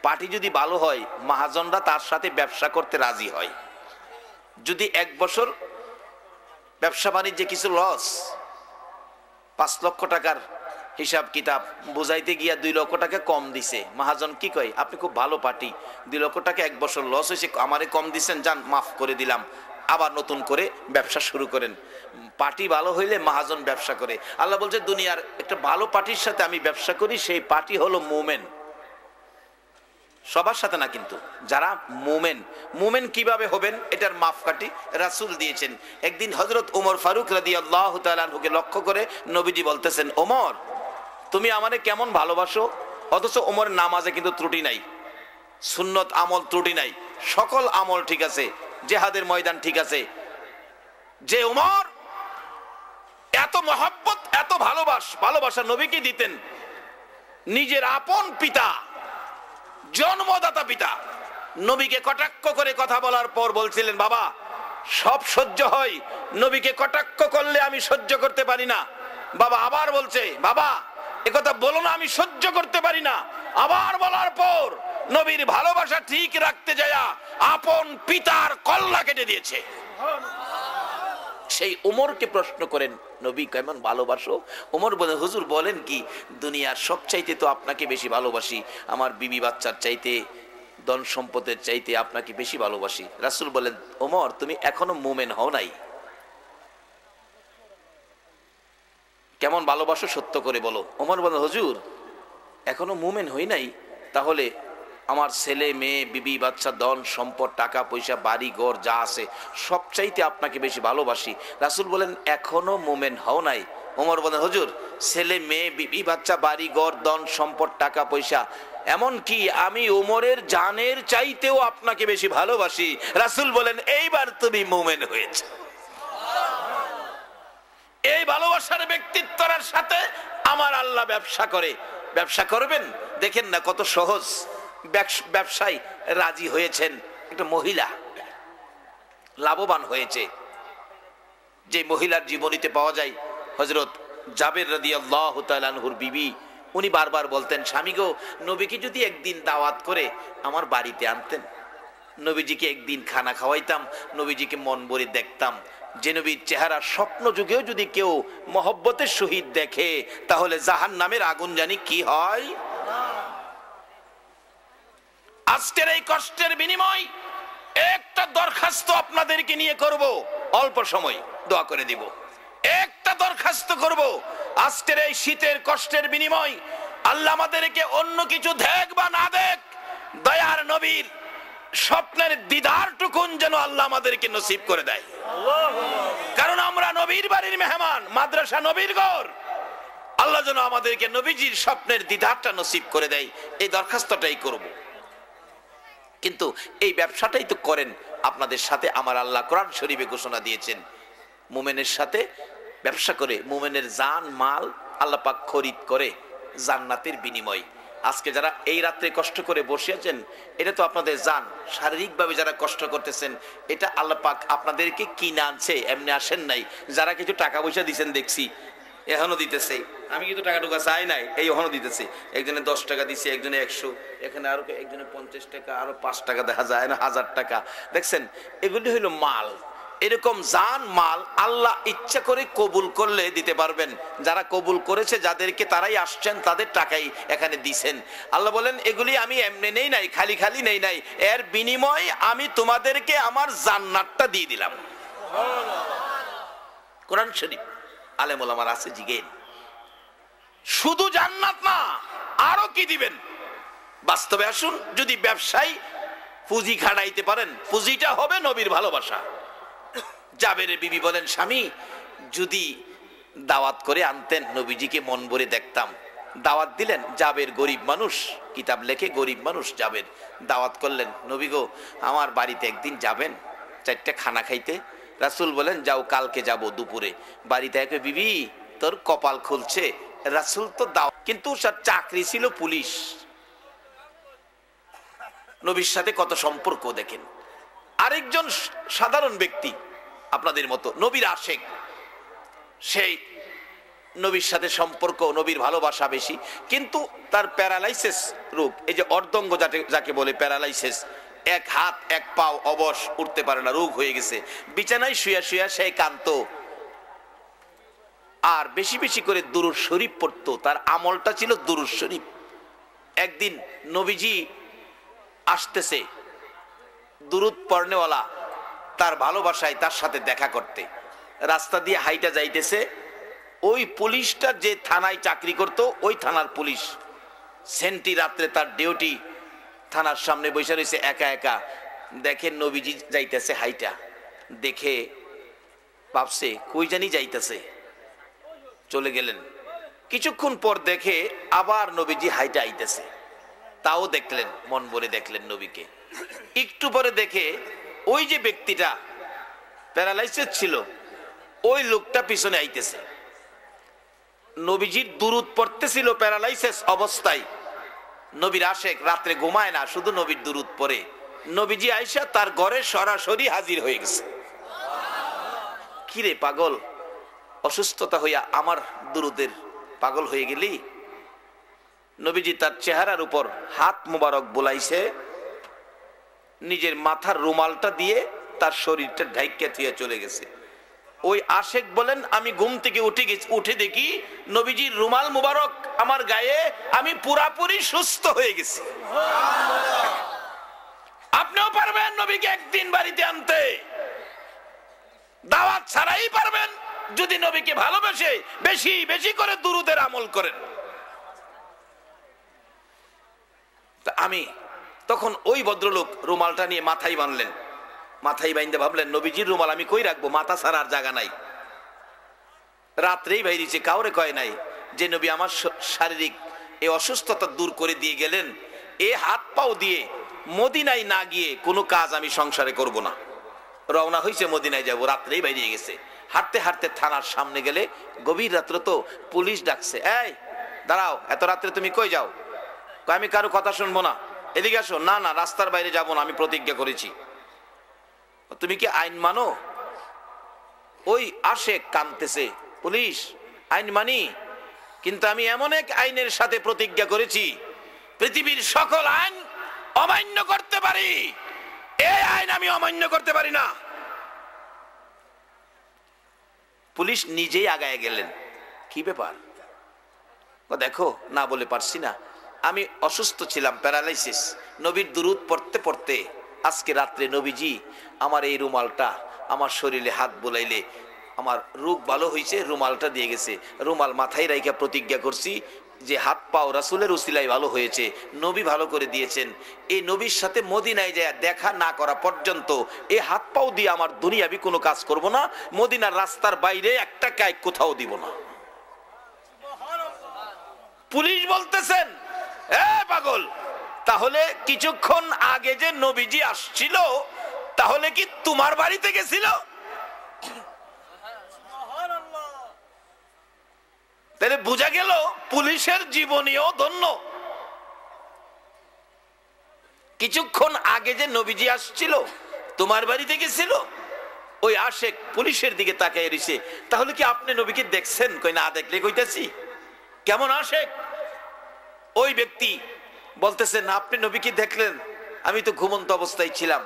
Party যদি ভালো হয় মহাজনরা তার সাথে ব্যবসা করতে রাজি হয়। যদি 1 বছর ব্যবসা বাণিজ্যে কিছু লস, 5 লক্ষ টাকার হিসাব কিতাব বুঝাইতে গিয়া 2 লক্ষ টাকা কম দিছে, মহাজন কি কয়, আপনি খুব ভালো পার্টি, 2 লক্ষ টাকা 1 বছর লস হয়েছে, আমারে কম দিচ্ছেন, যান মাফ করে দিলাম, আবার নতুন করে ব্যবসা শুরু করেন। পার্টি ভালো হইলে মহাজন ব্যবসা করে। আল্লাহ বলছে দুনিয়ার একটা ভালো পার্টির সাথে আমি ব্যবসা করি, সেই পার্টি হলো মুমিন। সবার সাথে না কিন্তু, যারা মুমিন। মুমিন কিভাবে হবেন এটার মাপকাঠি রাসূল দিয়েছেন। একদিন হযরত ওমর ফারুক রাদিয়াল্লাহু তাআলা আনহুকে লক্ষ্য করে নবীজি বলতেছেন, ওমর তুমি আমারে কেমন ভালোবাসো। অথচ ওমরের নামাজে কিন্তু ত্রুটি নাই, সুন্নত আমল ত্রুটি নাই, সকল আমল ঠিক আছে, জিহাদের ময়দান ঠিক আছে। যে ওমর এত মহব্বত, এত ভালোবাসা নবীকে দিতেন, নিজের আপন পিতা, জন্মদাতা পিতা নবীকে কটাক্ষ করে কথা বলার পর বলছিলেন, বাবা সব সহ্য হয়, নবীকে কটাক্ষ করলে আমি সহ্য করতে পারি না। বাবা আবার বলছে, বাবা একথা বলো না, আমি সহ্য করতে পারি না। আবার বলার পর নবীর ভালোবাসা ঠিক রাখতে যায়া আপন পিতার কল্লা কেটে দিয়েছে। সেই ওমরকে প্রশ্ন করেন, নবী কেমন ভালোবাসো? ওমর বলেন, হুজুর বলেন কি, দুনিয়ার সব চাইতে তো আপনাকে বেশি ভালোবাসি, আমার বিবি বাচ্চার চাইতে, ধন সম্পদের চাইতে আপনাকে বেশি ভালোবাসি। রাসূল বলেন, ওমর তুমি এখনো মুমিন হও নাই, কেমন ভালোবাসো সত্য করে বলো। ওমর বলেন, হুজুর এখনো মুমিন হই নাই, তাহলে আমার ছেলে মেয়ে, বিবি বাচ্চা, ধন সম্পদ, টাকা পয়সা, বাড়ি ঘর যা আছে সব চাইতে আপনাকে বেশি ভালোবাসি। রাসূল বলেন, এখনো মুমিন হও নাই। ওমর বলেন, হুজুর ছেলে মেয়ে, বিবি বাচ্চা, বাড়ি ঘর, ধন সম্পদ, টাকা পয়সা, এমন কি আমি ওমরের জানের চাইতেও আপনাকে বেশি ভালোবাসি। রাসূল বলেন, এইবার তুমি মুমিন হয়েছে। এই ভালোবাসার ব্যক্তিত্বের সাথে আমার আল্লাহ ব্যবসা করে। ব্যবসা করবেন, দেখেন না কত সহজ। ব্যবসায় রাজি হয়েছেন, একটা মহিলা লাভবান হয়েছে। যে মহিলার জীবনীতে পাওয়া যায়, হযরত জাবের রাদিয়াল্লাহু তাআলা আনহুর বিবি, উনি বারবার বলতেন, স্বামী গো, নবীকে যদি একদিন দাওয়াত করে আমার বাড়িতে আনতেন, নবীজিকে একদিন খানা খাওয়াইতাম, নবীজিকে মন ভরে দেখতাম, যে নবীর চেহারা স্বপ্ন যুগেও যদি কেউ মহব্বতের সহিত দেখে, তাহলে জাহান্নামের আগুন জানি কি হয়। আজকের এই কষ্টের বিনিময় একটা দরখাস্ত আপনাদেরকে নিয়ে করব, অল্প সময় দোয়া করে দিব। একটা দরখাস্ত করব, আজকের এই শীতের কষ্টের বিনিময় আল্লাহ আমাদেরকে অন্য কিছু দেখ বা না দেখ, দয়ার নবীর স্বপ্নের দিদারটুকুন যেন আল্লাহ আমাদেরকে নসিব করে দেয়। কারণ আমরা নবীর বাড়ির মেহমান, মাদ্রাসা নবীর ঘর। আল্লাহ যেন আমাদেরকে নবীজির স্বপ্নের দিদারটা নসিব করে দেয়, এই দরখাস্তটাই করব। কিন্তু এই ব্যবসাটাই তো করেন আপনাদের সাথে আমার আল্লাহ কোরআন শরীফে ঘোষণা দিয়েছেন, মুমিনের সাথে ব্যবসা করে মুমিনের জান মাল আল্লাহ পাক খরিদ করে জান্নাতের বিনিময়। আজকে যারা এই রাত্রে কষ্ট করে বসে আছেন, এটা তো আপনাদের জান। শারীরিকভাবে যারা কষ্ট করতেছেন, এটা আল্লাহ পাক আপনাদেরকে কিনে আনছে, এমনি আসেন নাই। যারা কিছু টাকা পয়সা দিচ্ছেন দেখছি, এখনো দিতেছে, আমি কিন্তু টাকা টুকা চাই নাই, এই এখনো দিতেছে। একজনে 10 টাকা দিচ্ছে, একজনে 100, এখানে আরো একজনে 50 টাকা, আরো 5 টাকা দেখা যায় না, 1000 টাকা। দেখছেন, এগুলি হইল মাল। এরকম জান মাল আল্লাহ ইচ্ছা করে কবুল করলে দিতে পারবেন। যারা কবুল করেছে, যাদেরকে তারাই আসছেন, তাদের টাকাই এখানে দিছেন। আল্লাহ বলেন, এগুলি আমি এমনি নেই নাই, খালি খালি নেই নাই, এর বিনিময় আমি তোমাদেরকে আমার জান্নাতটা দিয়ে দিলাম। কোরআন শরীফ আলেম ওলামার আছে, জিগেন। শুধু জান্নাত না, আরো কি দিবেন বাস্তবে আসুন। যদি ব্যবসায়ী পুঁজি খাটাইতে পারেন, পুঁজিটা হবে নবীর ভালোবাসা। জাবের বিবি বলেন, স্বামী যদি দাওয়াত করে আনতেন, নবীজিকে মন ভরে দেখতাম। দাওয়াত দিলেন, জাবের গরিব মানুষ, কিতাব লেখে গরিব মানুষ। জাবের দাওয়াত করলেন, নবী গো আমার বাড়িতে একদিন যাবেন 4টা খানা খাইতে। রাসূল বলেন, যাও, কালকে যাব দুপুরে। বাড়িতে একে, বিবি তোর কপাল খুলছে, রাসূল তো দাও, কিন্তু তার চাকরি ছিল পুলিশ। নবীর সাথে কত সম্পর্ক দেখেন। আরেকজন সাধারণ ব্যক্তি আপনাদের মতো, নবীর আশেক, সেই নবীর সাথে সম্পর্ক, নবীর ভালোবাসা বেশি, কিন্তু তার প্যারালাইসিস রোগ, এই যে অর্ধঙ্গ যাকে বলে প্যারালাইসিস, এক হাত এক পাও অবশ, উঠতে পারে না, রোগ হয়ে গেছে। বিছানায় শুয়া শুয়া সেই কান্ত, আর বেশি বেশি করে দুরূদ শরীফ পড়তো। তার আমলটা ছিল দুরূদ শরীফ। একদিন নবীজি আসতেছে, দুরূদ পড়নেওয়ালা তার ভালোবাসায় তার সাথে দেখা করতে রাস্তা দিয়ে হাইটা যাইতেছে। ওই পুলিশটা যে থানায় চাকরি করত, ওই থানার পুলিশ সেন্টি রাত্রে তার ডিউটি, থানার সামনে বসে রয়েছে একা একা। দেখেন নবীজি যাইতেছে হাইটা, দেখে ভাবছে কই জানি যাইতেছে, চলে গেলেন। কিছুক্ষণ পর দেখে আবার নবীজি হাইটা আইতেছে, তাও দেখলেন, মন ভরে দেখলেন নবীকে। একটু পরে দেখে ওই যে ব্যক্তিটা প্যারালাইসিস ছিল, ওই লোকটা পিছনে আইতেছে। নবীজির দুরূদ পড়তেছিল প্যারালাইসিস অবস্থায়। নবীর আশেক রাত্রে ঘুমায় না, শুধু নবীর দুরূদ পড়ে। নবীজি আয়েশা তার ঘরে সরাসরি হাজির হয়ে গেছে। কিরে পাগল, অসুস্থতা হইয়া আমার দুরূদের পাগল হয়ে গেলি? নবীজি তার চেহারার উপর হাত মুবারক বুলাইছে, নিজের মাথার রুমালটা দিয়ে তার শরীরটা ঢাইকা থুয়ে চলে গেছে। ওই আশেক বলেন, আমি ঘুম থেকে উঠে দেখি নবীজির রুমাল মুবারক আমার গায়ে, আমি পুরাপুরি সুস্থ হয়ে গেছি। আপনিও পারবেন নবীকে একদিন বাড়িতে আনতে, দাওয়াত ছাড়াই পারবেন, যদি নবীকে ভালোবেসে বেশি বেশি করে দুরূদের আমল করেন। আমি তখন ওই ভদ্রলোক রুমালটা নিয়ে মাথায় বাঁধলেন, মাথায় বাইন্দে ভাবলেন নবীজির রুমাল আমি কই রাখবো, মাথা ছাড়ার জায়গা নাই। রাত্রেই বাইরেছে, কাউরে কয় নাই যে নবী আমার শারীরিক এই অসুস্থতা দূর করে দিয়ে গেলেন, এ হাত পাও দিয়ে মদিনায় না গিয়ে কোনো কাজ আমি সংসারে করব না। রওনা হয়েছে, মদিনায় যাব, রাত্রেই বাইরে গেছে। হাঁটতে হাঁটতে থানার সামনে গেলে, গভীর রাত্রে তো, পুলিশ ডাকছে, এই দাঁড়াও, এত রাত্রে তুমি কই যাও? আমি কারো কথা শুনবো না, এদিকে আসো। না না, রাস্তার বাইরে যাবো না, আমি প্রতিজ্ঞা করেছি। তুমি কি আইন মানো? ওই আশেক কাঁদতেছে, পুলিশ আইন মানি, কিন্তু আমি এমন এক আইনের সাথে প্রতিজ্ঞা করেছি, পৃথিবীর সকল আইন অমান্য করতে পারি, এই আইন আমি অমান্য করতে পারি না। পুলিশ নিজেই আগায় গেলেন, কি ব্যাপার? দেখো, না বলে পারছি না, আমি অসুস্থ ছিলাম, প্যারালাইসিস। নবীর দুরূদ পড়তে পড়তে আজকে রাত্রে নবীজি আমার এই রুমালটা আমার শরীরে হাত বোলাইলে আমার রোগ ভালো হয়েছে, রুমালটা দিয়ে গেছে। রুমাল মাথায় রাইখা প্রতিজ্ঞা করছি যে হাত পাও রাসূলের উসিলায় ভালো হয়েছে, নবী ভালো করে দিয়েছেন। এই নবীর সাথে মদিনায় যায় দেখা না করা পর্যন্ত এই হাত পাও দিয়ে আমার দুনিয়াবি কোনো কাজ করব না, মদিনার রাস্তার বাইরে একটা কাজ কোথাও দিব না। পুলিশ বলতেছেন, এ পাগল, তাহলে কিছুক্ষণ আগে যে নবীজি আসছিল, তাহলে কি তোমার বাড়িতে গেছিল? তাহলে বোঝা গেল পুলিশের জীবনীও ধন্য। কিছুক্ষণ আগে যে নবীজি আসছিল, তোমার বাড়িতে গেছিল। ওই আশেক পুলিশের দিকে তাকিয়ে রইছে, তাহলে কি আপনি নবীকে দেখছেন? কই না, দেখলে কইতাছি। কেমন আশেক? ওই ব্যক্তি বলতেছেন, আপনি নবীকে দেখলেন? আমি তো ঘুমন্ত অবস্থায় ছিলাম।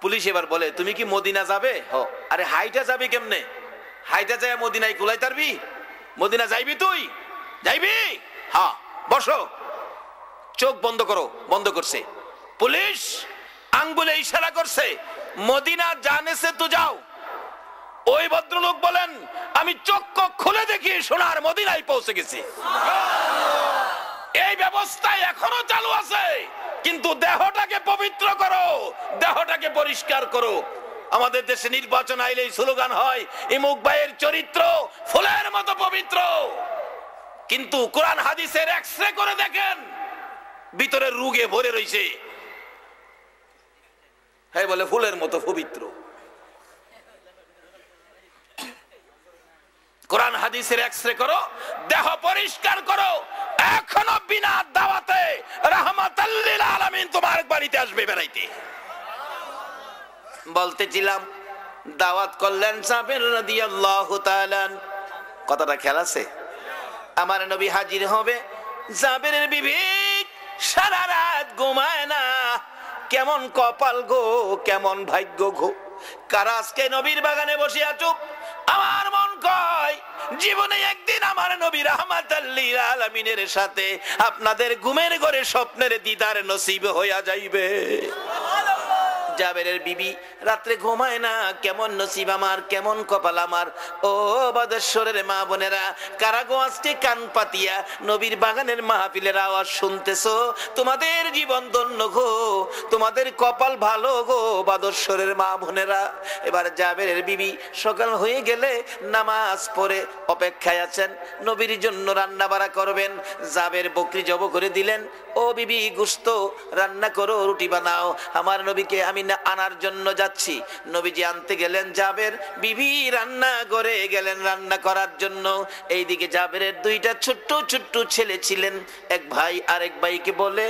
পুলিশ এবার বলে, তুমি কি মদিনা যাবে? আরে হাইটা যাবে কেমনে? হাইটা যায় মদিনায় কুলাই তারবি? মদিনা যাইবি? তুই যাইবি? হ্যাঁ, বসো। চোখ বন্ধ করো। বন্ধ করছে। পুলিশ আঙ্গুলে ইশারা করছে, মদিনা জানে সে তো যাও। ওই ভদ্রলোক বলেন, আমি চোখ খুলে দেখি সোনার মদিনায় পৌঁছে গেছি। এই ব্যবস্থা এখনো চালু আছে, কিন্তু দেহটাকে পবিত্র করো, দেহটাকে পরিষ্কার করো। আমাদের দেশে নির্বাচন আইলেই স্লোগান হয়, ইমুক ভাইয়ের চরিত্র ফুলের মতো পবিত্র। কিন্তু কোরআন হাদিসের এক্সরে করে দেখেন, ভিতরে রোগে ভরে রয়েছে। হ্যাঁ, বলে ফুলের মতো পবিত্র। কোরআন হাদিসের এক্সরে করো, দেহ পরিষ্কার করো। এখনো বিনা দাওয়াতে রাহমাতাল লিল আলামিন তোমার বাড়িতে আসবে বেড়াইতে। বলতেছিলাম, দাওয়াত করলেন সাবির রাদিয়াল্লাহু তাআলা। কথাটা খেয়াল আছে? আমার নবী হাজির হবে, জাবেরের বিবি সারা রাত ঘুমায় না। কেমন কপাল গো, কেমন ভাগ্য গো, কারা আজকে নবীর বাগানে বসে আছো? আমার মন কয় জীবনে একদিন আমার নবী রাহমাতাল লিল আলামিনের সাথে আপনাদের ঘুমের ঘরে স্বপ্নের দিদার নসিব হইয়া যাইবে। জাবেরের বিবি রাত্রে ঘুমায় না, কেমন নসিব আমার, কেমন কপাল আমার। ও বাদেশ্বরের মা বোনেরা, কারাগো আজকে কান পাতিয়া নবীর বাগানের মাহফিলের আওয়াজ শুনতেছো, তোমাদের জীবন ধন্য গো, তোমাদের কপাল ভালো গো বাদেশ্বরের মা বোনেরা। এবার জাবেরের বিবি সকাল হয়ে গেলে নামাজ পড়ে অপেক্ষায় আছেন, নবীর জন্য রান্না বাড়া করবেন। জাবের বকরি জব করে দিলেন, ও বিবি গোশত রান্না করো, রুটি বানাও, আমার নবীকে আমি না আনার জন্য যাচ্ছি। নবীজি আনতে গেলেন, জাবের বিবি রান্না করে গেলেন রান্না করার জন্য। এইদিকে জাবেরের দুইটা ছোট্ট ছোট্ট ছেলে ছিলেন। এক ভাই আরেক ভাইকে বলে,